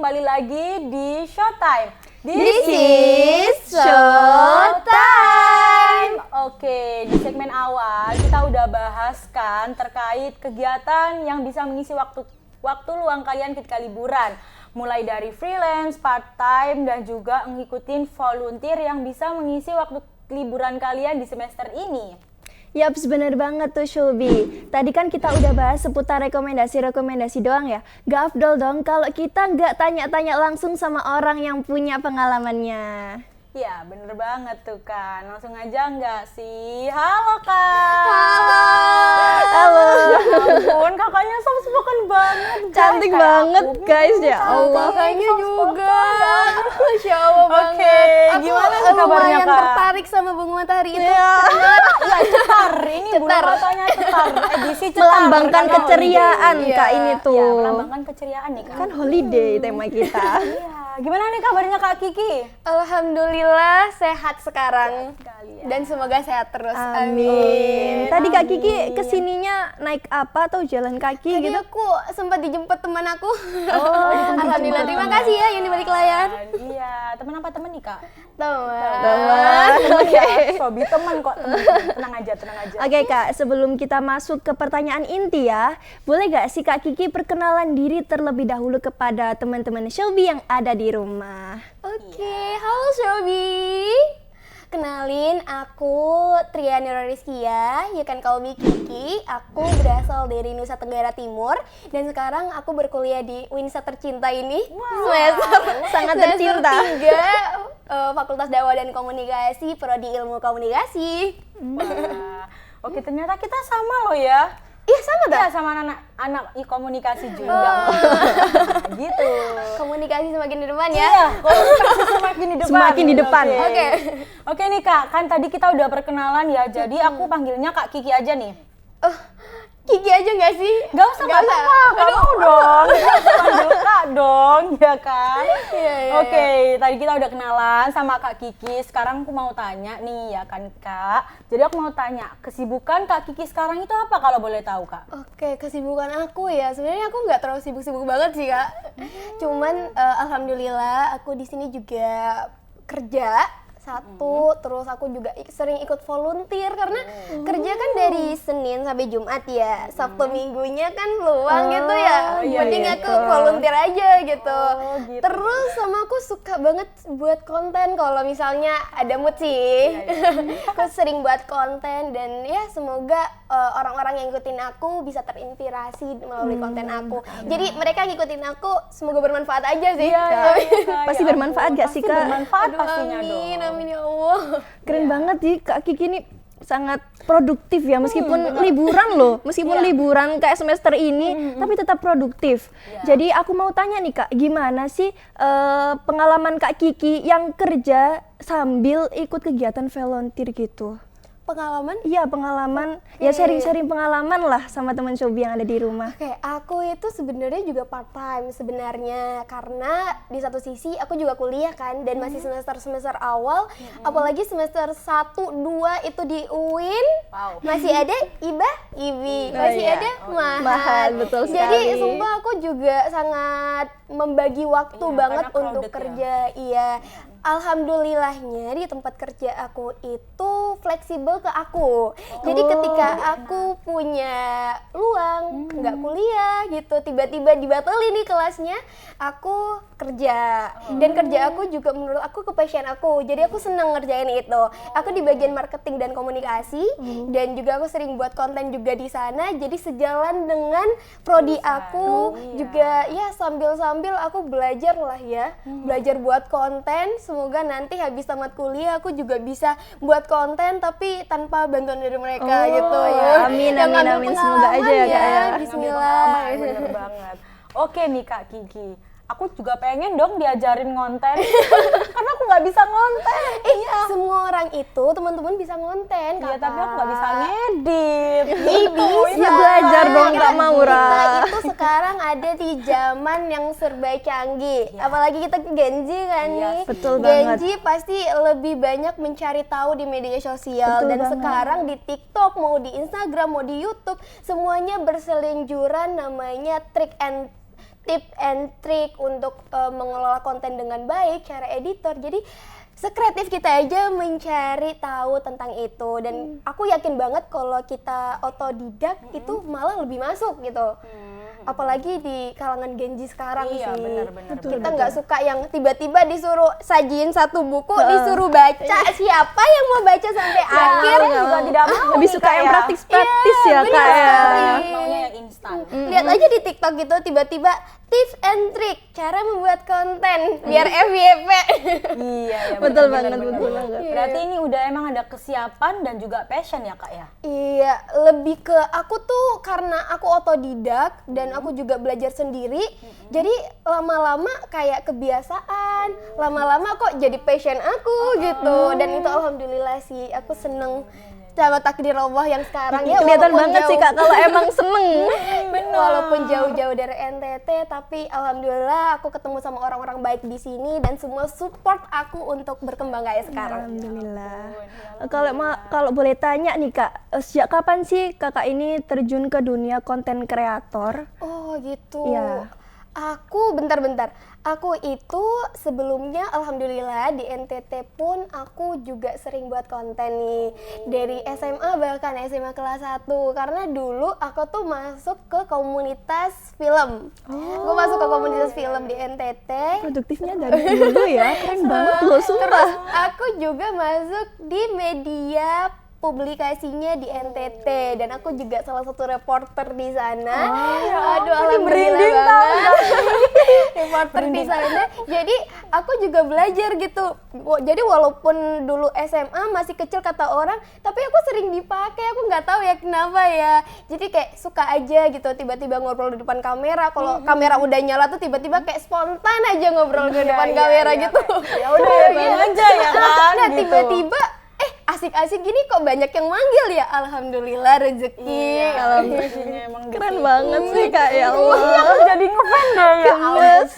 kembali lagi di Showtime. This is Showtime. Oke, di segmen awal kita udah bahas kan terkait kegiatan yang bisa mengisi waktu luang kalian ketika liburan. Mulai dari freelance, part-time, dan juga ngikutin volunteer yang bisa mengisi waktu liburan kalian di semester ini. Yaps, bener banget tuh Shulbi. Tadi kan kita udah bahas seputar rekomendasi doang ya. Gak afdol dong kalau kita nggak tanya-tanya langsung sama orang yang punya pengalamannya. Ya, bener banget tuh kan. Langsung aja nggak sih? Halo Kak! Halo. Ya ampun, kakaknya soft-spoken banget. Cantik Kayak banget aku. guys, ya Allah. Kakaknya juga. Masya Oke, Allah banget. gimana Aku nih kabarnya, lumayan Kak? tertarik sama bunga matahari itu. Ya. Ya, cetar. Ini bulan matanya cetar. Edisi cetar. Melambangkan karena keceriaan holiday. Kak ini tuh. Ya, melambangkan keceriaan nih Kak. Kan holiday tema kita. Iya. Gimana nih kabarnya Kak Kiki? Alhamdulillah sehat sekarang. Sekali ya. Dan semoga sehat terus. Amin. Tadi Kak Kiki Amin. kesininya naik apa atau jalan kaki Tadi gitu? aku sempat dijemput teman aku. Oh, Alhamdulillah, terima kasih ya yang di balik layar. Iya, teman apa teman nih Kak? Teman. Oke. Sobi teman kok, teman. Tenang aja. Oke Kak, sebelum kita masuk ke pertanyaan inti ya, boleh gak sih Kak Kiki perkenalan diri terlebih dahulu kepada teman-teman Showbi yang ada di rumah? Oke, halo Shobi. Kenalin, aku Triana Rizkia, ya kan kau Kiki. Aku berasal dari Nusa Tenggara Timur dan sekarang aku berkuliah di Winsa tercinta ini. Sangat Semester tercinta. 3, Fakultas Dakwah dan Komunikasi, Prodi Ilmu Komunikasi. Wah. Oke, ternyata kita sama loh ya. Iya sama dah. Iya, sama anak komunikasi juga. Nah, gitu. Komunikasi semakin di depan ya. Iya, komunikasi semakin di depan. Semakin di depan. Oke. Oke nih Kak, kan tadi kita udah perkenalan ya. Jadi aku panggilnya Kak Kiki aja nih. Kiki aja nggak sih? Gak usah Kak, gak mau dong. Panggil Kak dong, ya kan? Iya. Oke, tadi kita udah kenalan sama Kak Kiki. Sekarang aku mau tanya nih ya kan Kak. Jadi aku mau tanya, kesibukan Kak Kiki sekarang itu apa kalau boleh tahu Kak? Oke, kesibukan aku ya. Sebenarnya aku nggak terlalu sibuk-sibuk banget sih, Kak. Cuman alhamdulillah aku di sini juga kerja satu, terus aku juga sering ikut volunteer karena kerja kan dari Senin sampai Jumat ya. Sabtu minggunya kan luang gitu ya. iya, Mending iya. aku volunteer aja gitu. Gitu. Terus sama aku suka banget buat konten kalau misalnya ada mood sih. Aku sering buat konten dan ya semoga orang-orang yang ngikutin aku bisa terinspirasi melalui konten aku. Jadi mereka ngikutin aku semoga bermanfaat aja sih. Iya. Pasti bermanfaat gak sih Pasti Kak? bermanfaat Aduh, pastinya amin, dong. amin ya Allah. Keren banget sih Kak Kiki ini sangat produktif ya meskipun liburan loh, meskipun liburan kayak semester ini tapi tetap produktif. Jadi aku mau tanya nih Kak, gimana sih pengalaman Kak Kiki yang kerja sambil ikut kegiatan volunteer gitu? Pengalaman? Iya, pengalaman, ya sharing-sharing pengalaman lah sama teman Showbi yang ada di rumah. Oke, aku itu sebenarnya juga part time sebenarnya karena di satu sisi aku juga kuliah kan dan masih semester awal, apalagi semester 1, 2 itu di UIN. Wow. Masih ada IBI, Oh masih iya. ada mahal. Mahal, betul Jadi sekali. sumpah aku juga sangat membagi waktu Iya, banget karena untuk crowded ya. kerja. Iya. Alhamdulillahnya di tempat kerja aku itu fleksibel ke aku. Jadi ketika aku punya luang, nggak kuliah gitu, tiba-tiba dibatalin nih kelasnya, aku kerja. Dan kerja aku juga menurut aku ke passion aku. Jadi aku seneng ngerjain itu. Aku di bagian marketing dan komunikasi dan juga aku sering buat konten juga di sana. Jadi sejalan dengan prodi aku juga ya sambil-sambil aku belajar lah ya. Belajar buat konten. Semoga nanti habis tamat kuliah aku juga bisa buat konten tapi tanpa bantuan dari mereka gitu ya. Amin, Yang amin, ngambil amin. Semoga aja ya, pengalaman Kak, ya. Bismillah. Bener banget. Oke nih Kak Kiki, aku juga pengen dong diajarin ngonten karena aku nggak bisa ngonten. Semua orang itu teman-teman bisa ngonten. Iya, Kakak. tapi aku nggak bisa ngedit. Ya belajar dong Kak Maura. Kita itu sekarang ada di zaman yang serba canggih. Apalagi kita Gen Z kan Iya, nih. betul Gen banget. Z pasti lebih banyak mencari tahu di media sosial. Betul Dan banget. sekarang di TikTok, mau di Instagram, mau di YouTube, semuanya berselingjuran namanya tip and trick untuk mengelola konten dengan baik, cara editor. Jadi sekreatif kita aja mencari tahu tentang itu, dan aku yakin banget kalau kita otodidak itu malah lebih masuk gitu. Apalagi di kalangan Gen Z sekarang sih. Benar. Kita nggak suka yang tiba-tiba disuruh sajiin satu buku, disuruh baca. Siapa yang mau baca sampai akhir? Juga tidak mau. Lebih suka yang praktis-praktis ya benar Kak ya. sekali. Maunya yang instan. Lihat aja di TikTok gitu, tiba-tiba tips and trick cara membuat konten biar FYP. Iya, ya, Betul benar, banget, betul banget. Berarti ini udah emang ada kesiapan dan juga passion ya Kak ya? Iya, lebih ke aku tuh karena aku otodidak dan aku juga belajar sendiri. Jadi lama-lama kayak kebiasaan, lama-lama kok jadi passion aku gitu. Dan itu alhamdulillah sih, aku seneng sama takdir Allah yang sekarang ya. Kelihatan walaupun banget sih jauh. Kak kalau emang seneng. Walaupun jauh-jauh dari NTT, tapi alhamdulillah aku ketemu sama orang-orang baik di sini dan semua support aku untuk berkembang kayak sekarang. Alhamdulillah. Kalau boleh tanya nih Kak, sejak kapan sih Kakak ini terjun ke dunia konten kreator? Oh gitu. Iya. Aku bentar-bentar. Aku itu sebelumnya alhamdulillah di NTT pun aku juga sering buat konten nih. Dari SMA bahkan SMA kelas 1. Karena dulu aku tuh masuk ke komunitas film. Aku masuk ke komunitas film di NTT. Produktifnya dari dulu ya, keren banget loh sumpah. Terus aku juga masuk di media publikasinya di NTT dan aku juga salah satu reporter di sana. Aduh, alhamdulillah banget. Reporter di sana. Jadi aku juga belajar gitu. Jadi walaupun dulu SMA masih kecil kata orang, tapi aku sering dipakai. Aku nggak tahu ya kenapa ya. Jadi kayak suka aja gitu tiba-tiba ngobrol di depan kamera. Kalau kamera udah nyala tuh tiba-tiba kayak spontan aja ngobrol di depan kamera gitu. Ya udah bang aja ya kan. Nah, gitu. tiba-tiba asik-asik gini kok banyak yang manggil ya. Alhamdulillah rezeki. Alhamdulillah emang Keren banget sih Kak, ya Allah. Aku jadi ngefan deh ya. Gemes.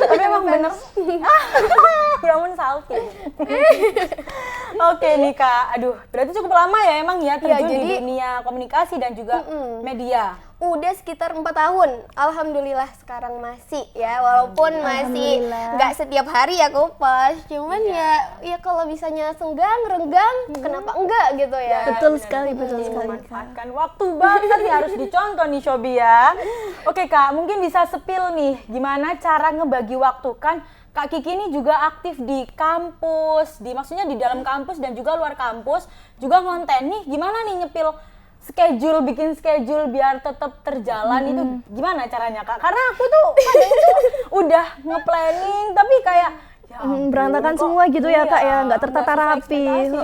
Tapi emang bener. Ya ampun salty. Oke nih Kak, aduh berarti cukup lama ya emang ya terjun di jadi- dunia komunikasi dan juga media. Udah sekitar 4 tahun. Alhamdulillah sekarang masih ya, walaupun masih nggak setiap hari ya kupas. Cuman ya kalau misalnya senggang, renggang, kenapa enggak gitu ya. Betul sekali, betul sekali Kak. Memanfaatkan waktu banget nih harus dicontoh nih Shobi ya. Oke Kak, mungkin bisa spill nih gimana cara ngebagi waktu kan Kak Kiki ini juga aktif di kampus, maksudnya di dalam kampus dan juga luar kampus, juga ngonten nih gimana nih nyepil bikin schedule biar tetap terjalan itu gimana caranya Kak? Karena aku tuh kadang tuh udah nge-planning tapi kayak ya ampun, Berantakan kok semua gitu ya Kak ya, iya, nggak tertata sesuai rapi. ekspektasi.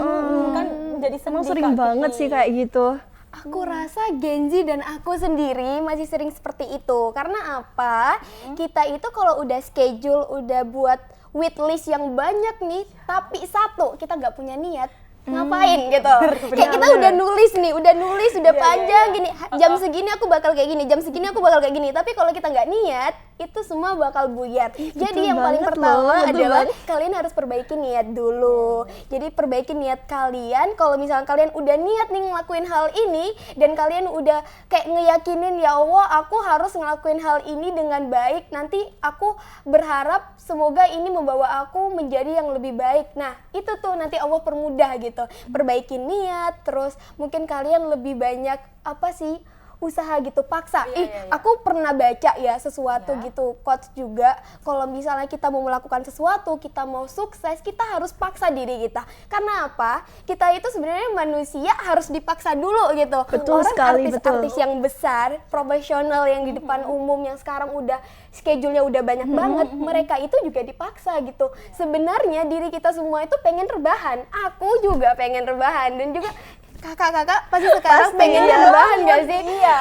Kan jadi sedih Emang sering Kak banget Kiki. sih kayak gitu. Aku rasa Gen Z dan aku sendiri masih sering seperti itu. Karena apa? Kita itu kalau udah schedule, udah buat wishlist yang banyak nih, tapi satu, kita nggak punya niat. Ngapain gitu? Kayak kita udah nulis nih, udah panjang gini. Jam segini aku bakal kayak gini, jam segini aku bakal kayak gini. Tapi kalau kita nggak niat, itu semua bakal buyar. Jadi yang paling banget pertama loh, betul adalah banget. kalian harus perbaiki niat dulu. Jadi perbaiki niat kalian. Kalau misalnya kalian udah niat nih ngelakuin hal ini dan kalian udah kayak ngeyakinin ya Allah, aku harus ngelakuin hal ini dengan baik. Nanti aku berharap semoga ini membawa aku menjadi yang lebih baik. Nah, itu tuh nanti Allah permudah gitu. Perbaiki niat, terus mungkin kalian lebih banyak usaha gitu, paksa. Aku pernah baca ya sesuatu gitu, quotes juga, kalau misalnya kita mau melakukan sesuatu, kita mau sukses, kita harus paksa diri kita. Karena apa? Kita itu sebenarnya manusia harus dipaksa dulu gitu. Betul Orang sekali, artis-artis yang besar, profesional yang di depan umum yang sekarang udah schedule-nya udah banyak banget, mereka itu juga dipaksa gitu. Sebenarnya diri kita semua itu pengen rebahan. Aku juga pengen rebahan dan juga kakak-kakak pasti sekarang pengen rebahan gak sih? Iya.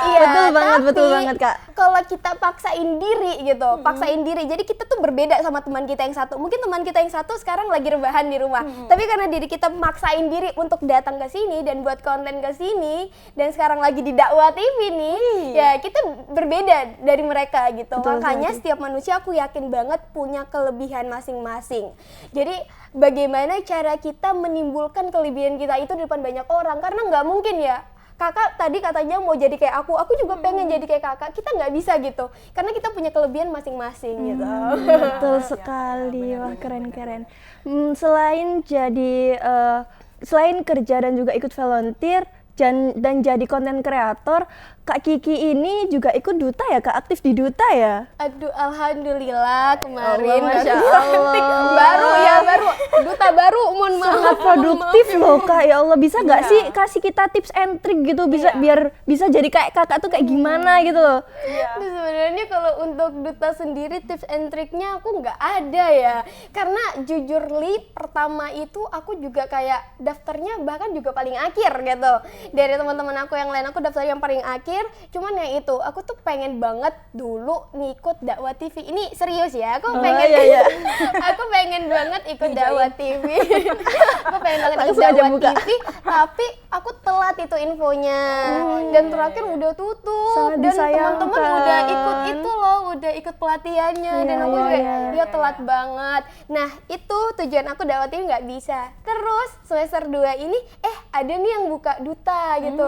Betul banget Kak. Kalau kita paksain diri gitu, paksain diri. Jadi kita tuh berbeda sama teman kita yang satu. Mungkin teman kita yang satu sekarang lagi rebahan di rumah. Tapi karena diri kita maksain diri untuk datang ke sini dan buat konten ke sini dan sekarang lagi di Dakwah TV nih, ya kita berbeda dari mereka gitu. Makanya setiap manusia aku yakin banget punya kelebihan masing-masing. Jadi bagaimana cara kita menimbulkan kelebihan kita itu di depan banyak orang, karena nggak mungkin ya kakak tadi katanya mau jadi kayak aku juga pengen jadi kayak kakak. Kita nggak bisa gitu, karena kita punya kelebihan masing-masing gitu. Betul sekali, wah keren-keren. Selain jadi selain kerja dan juga ikut volunteer dan jadi konten kreator, Kak Kiki ini juga ikut duta ya, Kak, aktif di duta ya? Aduh, alhamdulillah kemarin Allah, Masya Allah. baru duta baru, mohon maaf. Sangat produktif loh, Kak, ya Allah. Bisa nggak sih kasih kita tips and trick gitu, bisa biar bisa jadi kayak kakak tuh kayak gimana gitu loh? Nah, sebenarnya kalau untuk duta sendiri tips and triknya aku nggak ada ya, karena jujur pertama itu aku juga kayak daftarnya bahkan juga paling akhir gitu. Dari teman-teman aku yang lain aku daftar yang paling akhir, cuman yang itu aku tuh pengen banget dulu ngikut dakwah TV. Ini serius ya, aku pengen aku pengen banget ikut dakwah TV. Aku pengen banget ikut dakwah TV, tapi aku telat itu infonya. Dan terakhir udah tutup. Sangat Dan disayangkan. teman-teman udah ikut itu loh, udah ikut pelatihannya, dan aku juga telat banget. Nah, itu tujuan aku dakwah TV nggak bisa. Terus semester 2 ini ada nih yang buka duta gitu.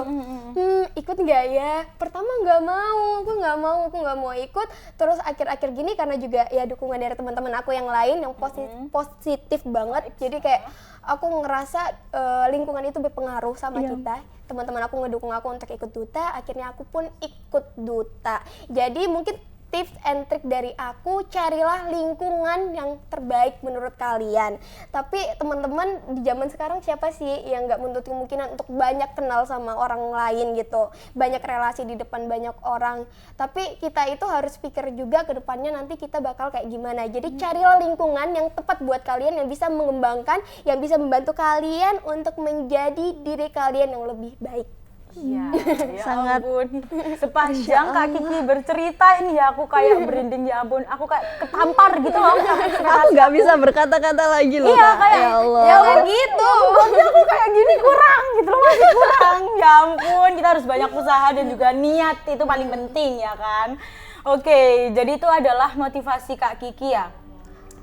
Ikut nggak ya? Pertama aku nggak mau ikut. Terus akhir-akhir gini karena juga ya dukungan dari teman-teman aku yang lain yang positif banget. Jadi kayak aku ngerasa lingkungan itu berpengaruh sama kita. Teman-teman aku ngedukung aku untuk ikut duta, akhirnya aku pun ikut duta. Jadi mungkin tips and trick dari aku, carilah lingkungan yang terbaik menurut kalian. Tapi teman-teman di zaman sekarang siapa sih yang nggak menutup kemungkinan untuk banyak kenal sama orang lain gitu, banyak relasi di depan banyak orang. Tapi kita itu harus pikir juga ke depannya nanti kita bakal kayak gimana. Jadi carilah lingkungan yang tepat buat kalian, yang bisa mengembangkan, yang bisa membantu kalian untuk menjadi diri kalian yang lebih baik. Ya Sangat ampun. Sepanjang Kak Kiki bercerita ini ya aku kayak berinding, ya ampun, aku kayak ketampar gitu loh. aku nggak bisa berkata-kata lagi loh, Iya, Kak. kayak Ya Allah. Ya gitu. Berarti aku kayak gini kurang gitu loh, masih kurang. Ya ampun, kita harus banyak usaha dan juga niat, itu paling penting ya kan. Oke, jadi itu adalah motivasi Kak Kiki ya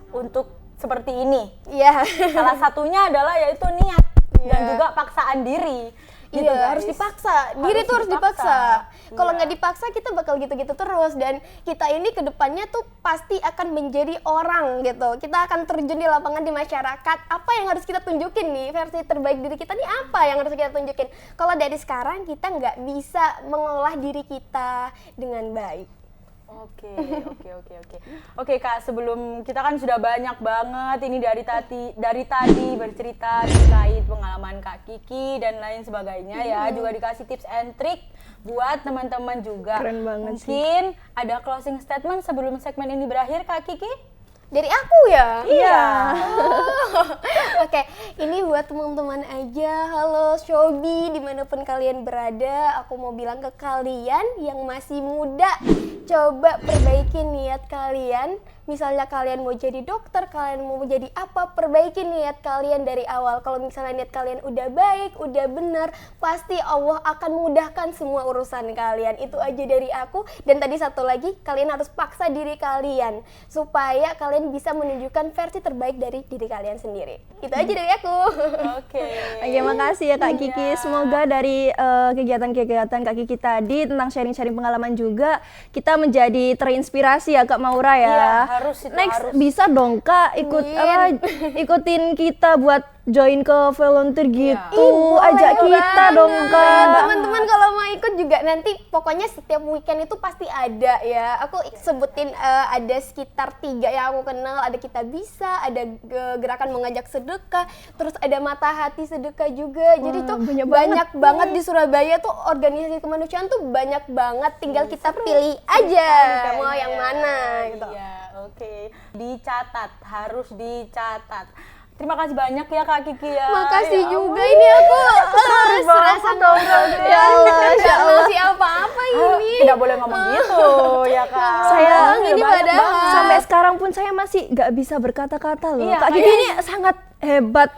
untuk seperti ini. Iya. Salah satunya adalah yaitu niat dan juga paksaan diri. Gitu, Iya, guys. harus dipaksa. Diri tuh harus dipaksa. Kalau nggak dipaksa kita bakal gitu-gitu terus, dan kita ini kedepannya tuh pasti akan menjadi orang gitu. Kita akan terjun di lapangan di masyarakat. Apa yang harus kita tunjukin nih, versi terbaik diri kita nih apa yang harus kita tunjukin? Kalau dari sekarang kita nggak bisa mengolah diri kita dengan baik. Oke. Oke Kak, sebelum kita kan sudah banyak banget ini dari tadi bercerita terkait pengalaman Kak Kiki dan lain sebagainya ya, juga dikasih tips and trick buat teman-teman juga. Keren banget sih. Mungkin ada closing statement sebelum segmen ini berakhir Kak Kiki? Dari aku ya? Iya. Oke, ini buat teman-teman aja. Halo Showbie, dimanapun kalian berada, aku mau bilang ke kalian yang masih muda, coba perbaiki niat kalian. Misalnya kalian mau jadi dokter, kalian mau jadi apa, perbaiki niat kalian dari awal. Kalau misalnya niat kalian udah baik, udah benar, pasti Allah akan mudahkan semua urusan kalian. Itu aja dari aku. Dan tadi satu lagi, kalian harus paksa diri kalian supaya kalian bisa menunjukkan versi terbaik dari diri kalian sendiri. Itu aja dari aku. Oke. Oke, makasih ya Kak Kiki. Semoga dari kegiatan-kegiatan Kak Kiki tadi tentang sharing-sharing pengalaman juga kita menjadi terinspirasi ya Kak Maura ya. Iya, harus itu, Next harus. bisa dong Kak ikutin kita buat join ke volunteer gitu. Ajak kita dong Kak. Teman-teman kalau mau ikut juga nanti pokoknya setiap weekend itu pasti ada ya. Aku sebutin ada sekitar 3 yang aku kenal. Ada Kita Bisa, ada gerakan mengajak sedekah, terus ada Mata Hati Sedekah juga. Jadi tuh banyak banget di Surabaya tuh organisasi kemanusiaan tuh banyak banget. Tinggal kita pilih aja mau yang mana gitu. Iya, oke. Dicatat, harus dicatat. Terima kasih banyak ya Kak Kiki ya. Makasih Ya juga ampun. ini aku Serasa dong berarti. Ya Allah, Masya Allah. masih apa-apa ini. Tidak boleh ngomong gitu ya Kak. Saya ini banyak padahal. banget. sampai sekarang pun saya masih nggak bisa berkata-kata loh. Iya, Kak Kiki kayak- ini sangat hebat.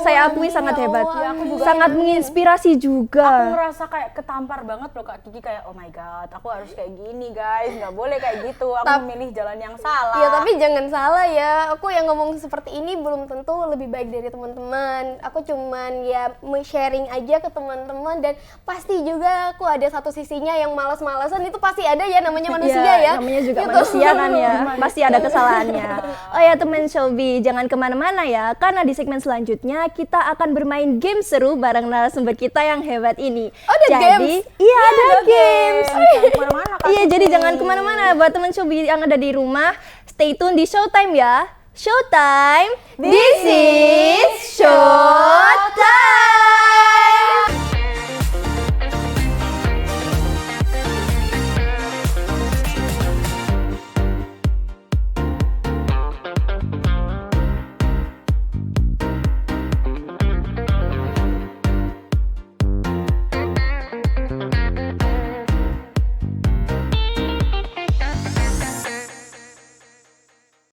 Saya akui sangat hebat. Ya, aku juga Sangat menginspirasi Aku juga. ngerasa kayak ketampar banget loh Kak Kiki, kayak oh my god, aku harus kayak gini guys, nggak boleh kayak gitu, aku memilih jalan yang salah. Ya tapi jangan salah ya, aku yang ngomong seperti ini belum tentu lebih baik dari teman-teman. Aku cuman ya sharing aja ke teman-teman, dan pasti juga aku ada satu sisinya yang malas-malasan, itu pasti ada ya, namanya manusia ya. Namanya juga Gitu. manusia kan ya, pasti ada kesalahannya. Oh ya teman Showbiz, jangan kemana-mana ya, karena di segmen selanjutnya kita akan bermain game seru bareng narasumber kita yang hebat ini. Oh, ada games? Iya ada games. Jangan kemana-mana Kak Iya, Kiki. jadi jangan kemana-mana buat teman Showbiz yang ada di rumah, stay tune di Showtime ya. Showtime, this is Showtime.